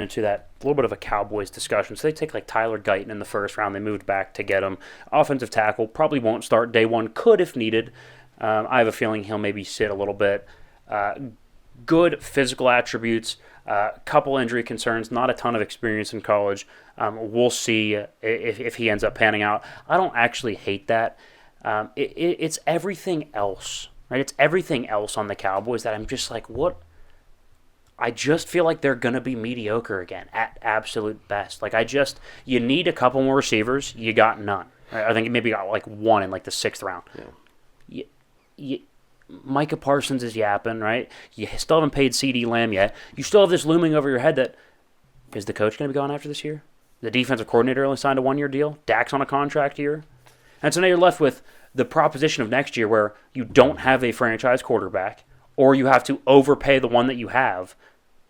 into that little bit of a Cowboys discussion. So they take like Tyler Guyton in the first round. They moved back to get him. Offensive tackle, probably won't start day one. Could if needed. I have a feeling he'll maybe sit a little bit. Good physical attributes. Couple injury concerns. Not a ton of experience in college. We'll see if he ends up panning out. I don't actually hate that. It's everything else, right? It's everything else on the Cowboys that I'm just like, what? I just feel like they're going to be mediocre again at absolute best. Like, you need a couple more receivers. You got none. Right? I think you maybe got like one in like the 6th round. Yeah. Micah Parsons is yapping, right? You still haven't paid CD Lamb yet. You still have this looming over your head that, is the coach going to be gone after this year? The defensive coordinator only signed a 1-year deal. Dak's on a contract year. And so now you're left with the proposition of next year where you don't have a franchise quarterback, or you have to overpay the one that you have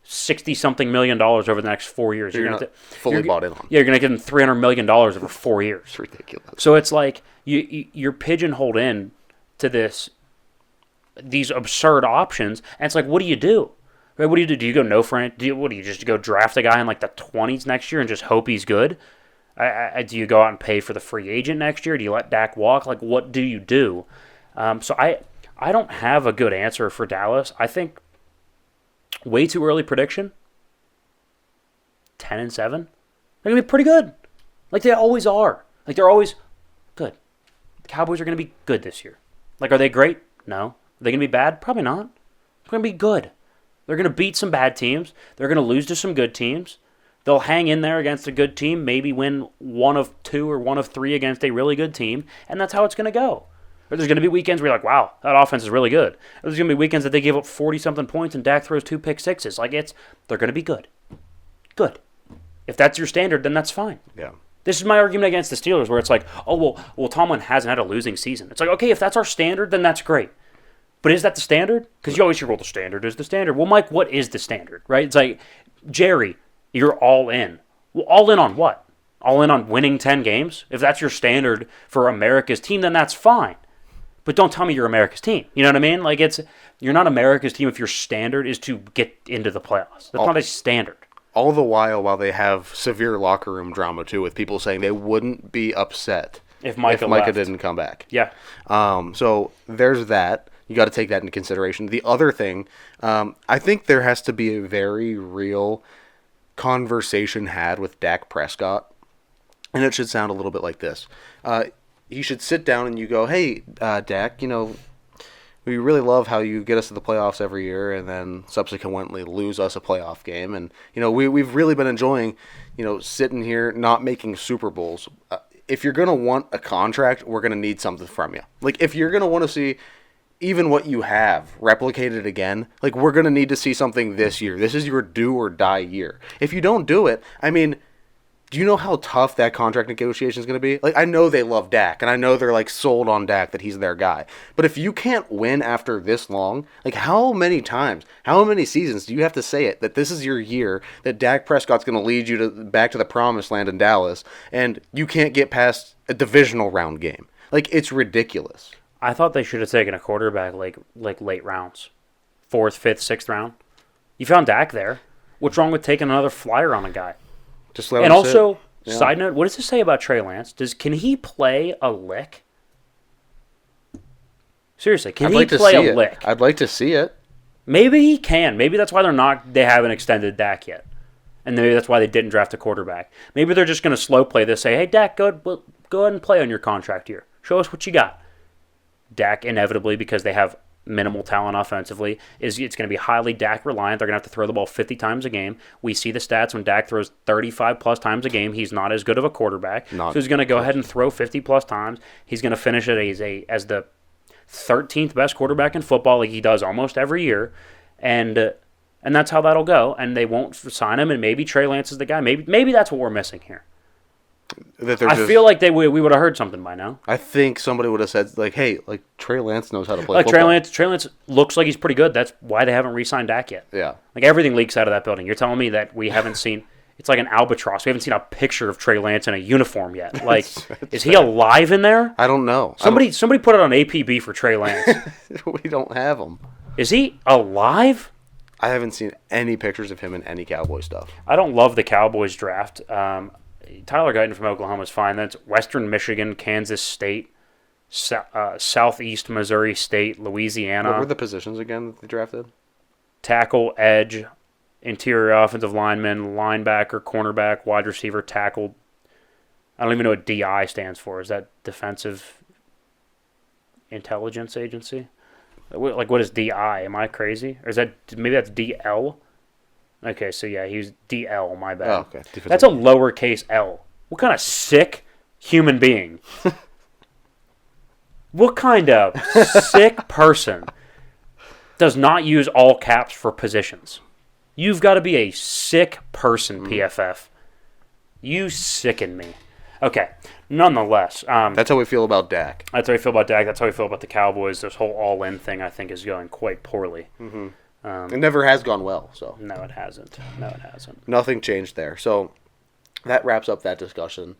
$60-something million over the next 4 years. You're not fully bought in on. Yeah, you're going to give them $300 million over 4 years. It's ridiculous. So it's like you're pigeonholed in to these absurd options, and it's like, what do you do? Right? What do you do? Do you go no friend? Do you just go draft a guy in like the 20s next year and just hope he's good? Do you go out and pay for the free agent next year? Do you let Dak walk? Like, what do you do? So I don't have a good answer for Dallas. I think way too early prediction. 10-7. They're gonna be pretty good, like they always are. Like they're always good. The Cowboys are gonna be good this year. Like, are they great? No. Are they gonna be bad? Probably not. They're gonna be good. They're gonna beat some bad teams. They're gonna lose to some good teams. They'll hang in there against a good team, maybe win 1 of 2 or 1 of 3 against a really good team, and that's how it's going to go. Or there's going to be weekends where you're like, wow, that offense is really good. Or there's going to be weekends that they give up 40-something points and Dak throws 2 pick sixes. Like, they're going to be good. Good. If that's your standard, then that's fine. Yeah. This is my argument against the Steelers, where it's like, oh, well, Tomlin hasn't had a losing season. It's like, okay, if that's our standard, then that's great. But is that the standard? Because you always hear, well, the standard is the standard. Well, Mike, what is the standard, right? It's like, Jerry, you're all in. Well, all in on what? All in on winning 10 games? If that's your standard for America's team, then that's fine. But don't tell me you're America's team. You know what I mean? Like, you're not America's team if your standard is to get into the playoffs. That's not a standard. All the while they have severe locker room drama, too, with people saying they wouldn't be upset if Micah didn't come back. Yeah. So there's that. You got to take that into consideration. The other thing, I think there has to be a very real conversation had with Dak Prescott, and it should sound a little bit like this. You should sit down and you go, hey, Dak, we really love how you get us to the playoffs every year and then subsequently lose us a playoff game. And, we've really been enjoying, sitting here not making Super Bowls. If you're going to want a contract, we're going to need something from you. Like, if you're going to want to see even what you have replicated again, like, we're going to need to see something this year. This is your do or die year. If you don't do it, I mean, do you know how tough that contract negotiation is going to be? Like, I know they love Dak, and I know they're, like, sold on Dak, that he's their guy. But if you can't win after this long, like, how many times, how many seasons do you have to say it, that this is your year, that Dak Prescott's going to lead you back to the promised land in Dallas, and you can't get past a divisional round game? Like, it's ridiculous. I thought they should have taken a quarterback like late rounds. 4th, 5th, 6th round. You found Dak there. What's wrong with taking another flyer on a guy? Just let him sit. Also, side note, what does this say about Trey Lance? Can he play a lick? Seriously, can he play a lick? I'd like to see it. Maybe he can. Maybe that's why they haven't extended Dak yet. And maybe that's why they didn't draft a quarterback. Maybe they're just going to slow play this, say, hey, Dak, go ahead and play on your contract here. Show us what you got. Dak, inevitably, because they have minimal talent offensively, it's going to be highly Dak reliant. They're going to have to throw the ball 50 times a game. We see the stats when Dak throws 35-plus times a game. He's not as good of a quarterback. So he's going to go ahead and throw 50-plus times. He's going to finish it as the 13th best quarterback in football, like he does almost every year. And that's how that'll go. And they won't sign him, and maybe Trey Lance is the guy. Maybe that's what we're missing here. I feel like we would have heard something by now. I think somebody would have said, like, hey, like, Trey Lance knows how to play football. Trey Lance looks like he's pretty good. That's why they haven't re-signed Dak yet. Yeah. Like, everything leaks out of that building. You're telling me that we haven't seen – it's like an albatross. We haven't seen a picture of Trey Lance in a uniform yet. Like, is he alive in there? I don't know. Somebody put it on APB for Trey Lance. We don't have him. Is he alive? I haven't seen any pictures of him in any Cowboy stuff. I don't love the Cowboys draft. Tyler Guyton from Oklahoma is fine. That's Western Michigan, Kansas State, Southeast Missouri State, Louisiana. What were the positions again that they drafted? Tackle, edge, interior offensive lineman, linebacker, cornerback, wide receiver, tackle. I don't even know what DI stands for. Is that Defensive Intelligence Agency? Like, what is DI? Am I crazy? Or is that, maybe that's DL? Okay, so yeah, he was DL, my bad. Oh, okay. That's a lowercase L. What kind of sick human being? What kind of sick person does not use all caps for positions? You've got to be a sick person, PFF. You sicken me. Okay, nonetheless. That's how we feel about Dak. That's how we feel about Dak. That's how we feel about the Cowboys. This whole all-in thing, I think, is going quite poorly. It never has gone well. So No, it hasn't. Nothing changed there. So that wraps up that discussion.